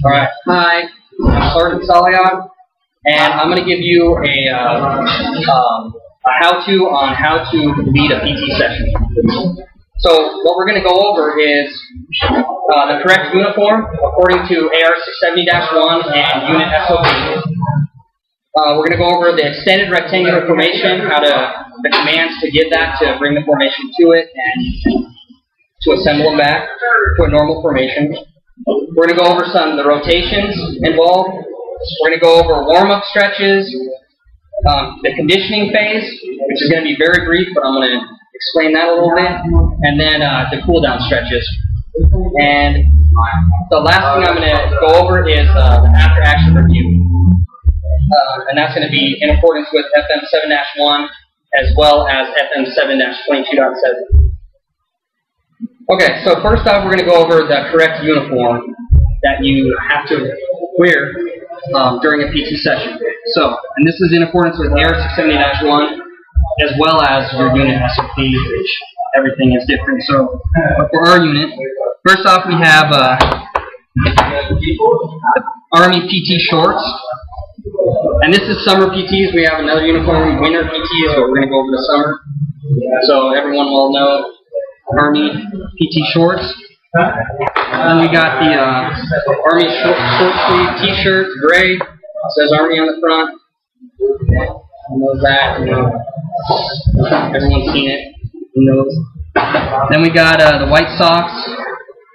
Alright, hi, I'm Sergeant Saliog, and I'm going to give you a how-to on how to lead a PT session. So what we're going to go over is the correct uniform according to AR 670-1 and Unit SOP. We're going to go over the extended rectangular formation, the commands to give that to bring the formation to it and to assemble them back to a normal formation. We're going to go over some of the rotations involved. We're going to go over warm-up stretches, the conditioning phase, which is going to be very brief, but I'm going to explain that a little bit, and then the cool-down stretches. And the last thing I'm going to go over is the after-action review. And that's going to be in accordance with FM 7-1 as well as FM 7-22.7. Okay, so first off, we're going to go over the correct uniform that you have to wear during a PT session. So, and this is in accordance with AR 670-1 as well as your unit SOP, which everything is different. So, for our unit, first off, we have Army PT shorts. And this is summer PTs. We have another uniform, winter PTs, but we're going to go over the summer. So everyone will know Army PT shorts. Then we got the Army short sleeve T-shirt, gray. It says Army on the front. Who knows that? You know, everyone's seen it. Who knows? Then we got the white socks.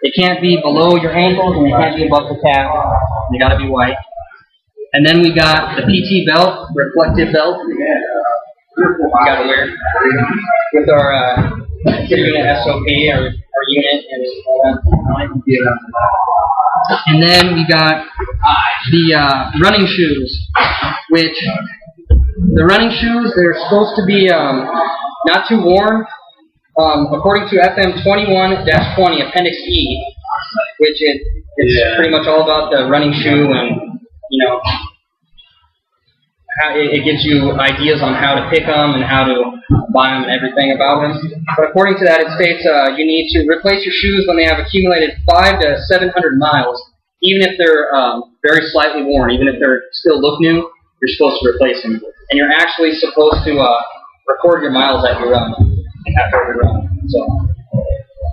They can't be below your ankles and they can't be above the calf. They got to be white. And then we got the PT belt, reflective belt. We got to wear with our unit SOP, our unit, and all that. And then we got the running shoes, which the running shoes, they're supposed to be not too warm. According to FM 21-20, Appendix E, which it's pretty much all about the running shoe and, you know, how it gives you ideas on how to pick them and how to buy them and everything about them. But according to that, it states you need to replace your shoes when they have accumulated 500 to 700 miles, even if they're very slightly worn, even if they still look new. You're supposed to replace them, and you're actually supposed to record your miles that you run after every run. So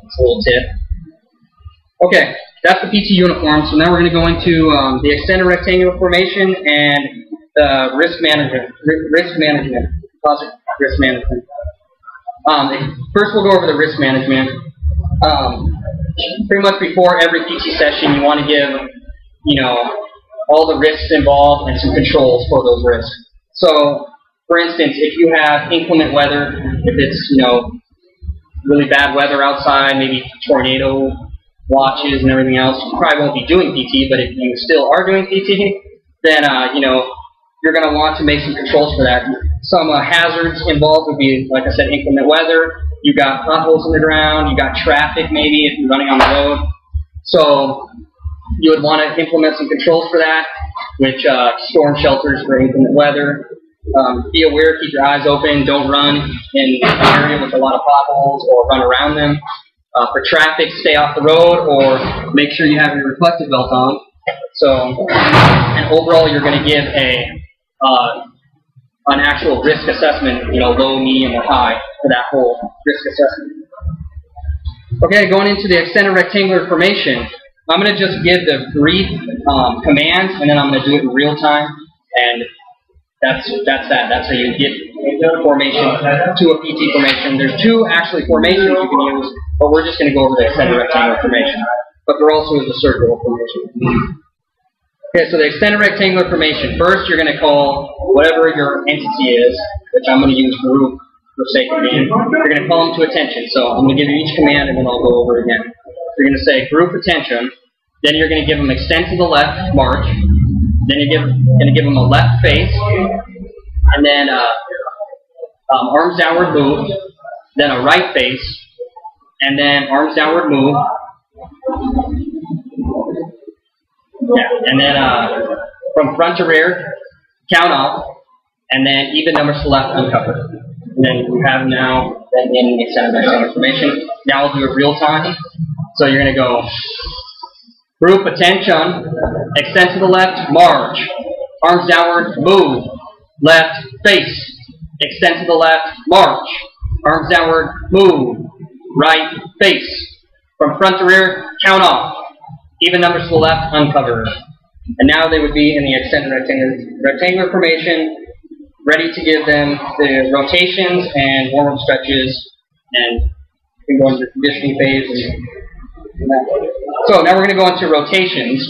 that's a little tip. Okay. That's the PT uniform. So now we're going to go into the extended rectangular formation and the risk management. Positive risk management. First, we'll go over the risk management. Pretty much before every PT session, you want to give, you know, all the risks involved and some controls for those risks. So, for instance, if you have inclement weather, if it's, you know, really bad weather outside, maybe tornado watches and everything else, you probably won't be doing PT, but if you still are doing PT, then, you know, you're going to want to make some controls for that. Some hazards involved would be, like I said, inclement weather. You got potholes in the ground. You got traffic, maybe, if you're running on the road. So you would want to implement some controls for that, which storm shelters for inclement weather. Be aware, keep your eyes open. Don't run in an area with a lot of potholes or run around them. For traffic, stay off the road or make sure you have your reflective belt on. So, and overall, you're going to give an actual risk assessment, you know, low, medium, or high for that whole risk assessment. Okay, going into the extended rectangular formation, I'm going to just give the brief commands, and then I'm going to do it in real time, and that's that. That's how you get formation to a PT formation. There's two actually formations you can use, but we're just going to go over the extended rectangular formation. But there also is a circular formation. Okay, so the extended rectangular formation. First, you're going to call whatever your entity is, which I'm going to use group for sake of being. You're going to call them to attention. So I'm going to give you each command, and then I'll go over it again. You're going to say group attention. Then you're going to give them extend to the left, march. Then you're going to give them a left face. And then arms downward move. Then a right face. And then arms downward move. Yeah, and then from front to rear, count off, and then even numbers to left uncovered. And then you have now that in extended back information. Now we'll do it real time. So you're going to go group attention, extend to the left, march, arms downward, move, left face, extend to the left, march, arms downward, move, right face, from front to rear, count off. Even numbers to the left, uncovered. And now they would be in the extended rectangular formation, ready to give them the rotations and warm-up stretches, and you can go into the conditioning phase. And that. So now we're going to go into rotations.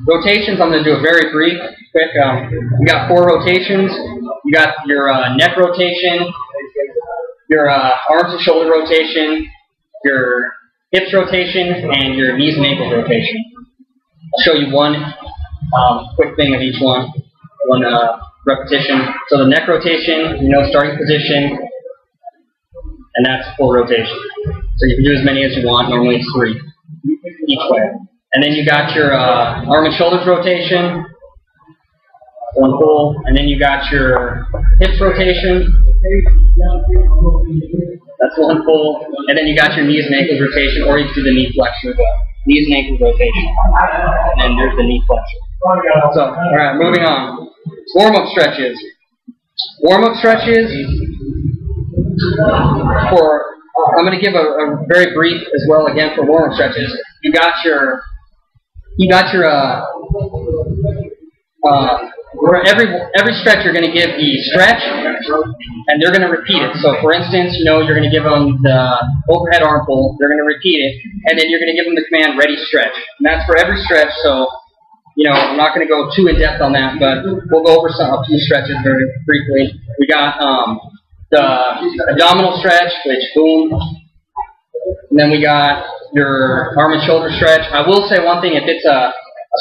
Rotations, I'm going to do a very brief, quick. You got 4 rotations. You got your neck rotation, your arms and shoulder rotation, your hips rotation, and your knees and ankles rotation. I'll show you one quick thing of each one repetition. So the neck rotation, starting position, and that's full rotation. So you can do as many as you want. Normally it's 3 each way. And then you got your arm and shoulders rotation, one full, and then you got your hips rotation. That's one full, and then you got your knees and ankles rotation, or you can do the knee flexion as well. Knees and ankles rotation, and then there's the knee flexion. So, all right, moving on. Warm-up stretches. Warm-up stretches for. I'm going to give a very brief as well again for warm-up stretches. You got your for every stretch you're going to give the stretch, and they're going to repeat it. So for instance, you're going to give them the overhead arm pull, they're going to repeat it, and then you're going to give them the command ready stretch. And that's for every stretch, so I'm not going to go too in depth on that, but we'll go over a few stretches very briefly. We got the abdominal stretch, which boom, and then we got your arm and shoulder stretch. I will say one thing: if it's a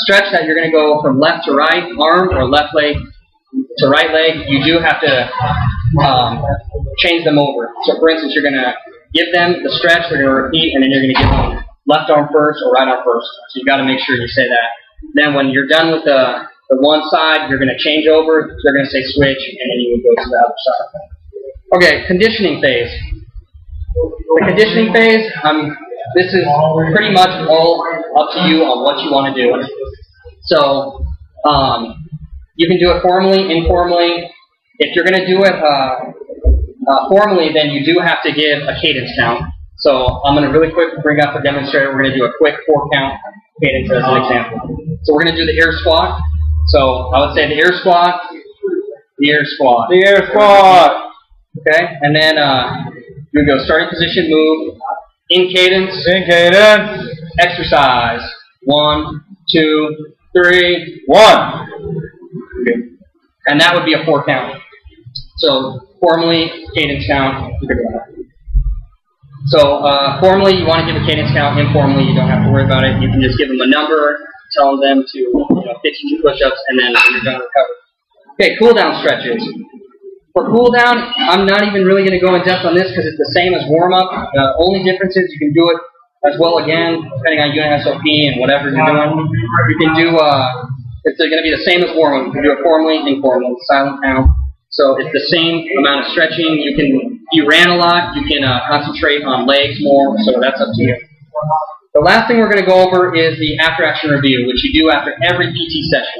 stretch that you're going to go from left to right arm or left leg to right leg, you do have to change them over. So for instance, you're going to give them the stretch, they're going to repeat, and then you're going to give them left arm first or right arm first. So you've got to make sure you say that. Then when you're done with the one side, you're going to change over, they're going to say switch, and then you would go to the other side. Okay, conditioning phase. The conditioning phase, this is pretty much all up to you on what you want to do. So, you can do it formally, informally. If you're going to do it formally, then you do have to give a cadence count. So, I'm going to really quick bring up a demonstrator. We're going to do a quick 4-count cadence as an example. So, we're going to do the air squat. So, I would say the air squat, the air squat, the air squat. Okay, and then you go starting position, move, in cadence, exercise, 1, 2, 3, 1. Okay. And that would be a 4-count. So formally, cadence count. So formally, you want to give a cadence count. Informally, you don't have to worry about it. You can just give them a number, tell them to 52 push-ups, and then when you're done, recover. Okay, cool down stretches. For cool down, I'm not even really going to go in depth on this because it's the same as warm-up. The only difference is you can do it as well again, depending on unit SOP and whatever you're doing. You can do, it's going to be the same as warm-up. You can do it formally, informally, silent count. So it's the same amount of stretching. You can, if you ran a lot, you can concentrate on legs more, so that's up to you. The last thing we're going to go over is the after-action review, which you do after every PT session.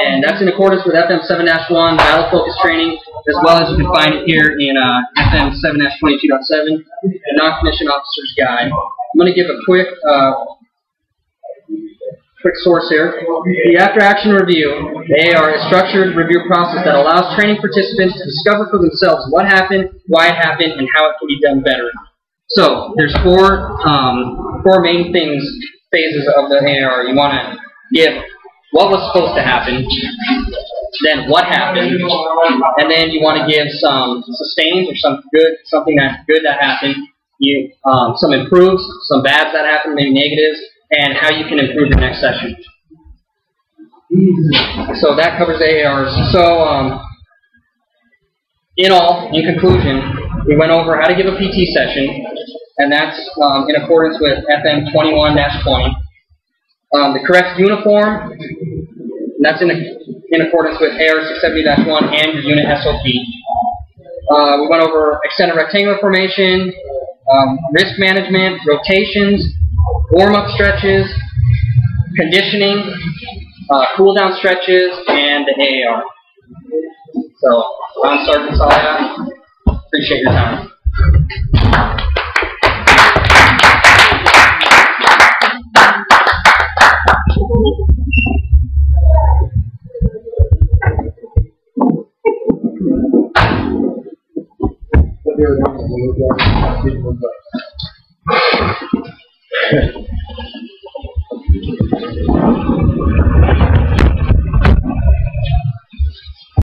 And that's in accordance with FM 7-1 Battle Focus Training, as well as you can find it here in FM 7-22.7, the Non-Commissioned Officer's Guide. I'm going to give a quick source here. The after-action review, they are a structured review process that allows training participants to discover for themselves what happened, why it happened, and how it can be done better. So there's four main phases of the AR. You want to give what was supposed to happen, then what happened, and then you want to give some sustains or something good that happened, some improves, some bads that happen, maybe negatives, and how you can improve your next session. So that covers the ARs. So in conclusion, we went over how to give a PT session, and that's in accordance with FM 21-20. The correct uniform, and that's in accordance with AR 670-1 and your unit SOP. We went over extended rectangular formation, risk management, rotations, warm-up stretches, conditioning, cool-down stretches, and the AAR. So, Ron Sark, that's all I have. Appreciate your time.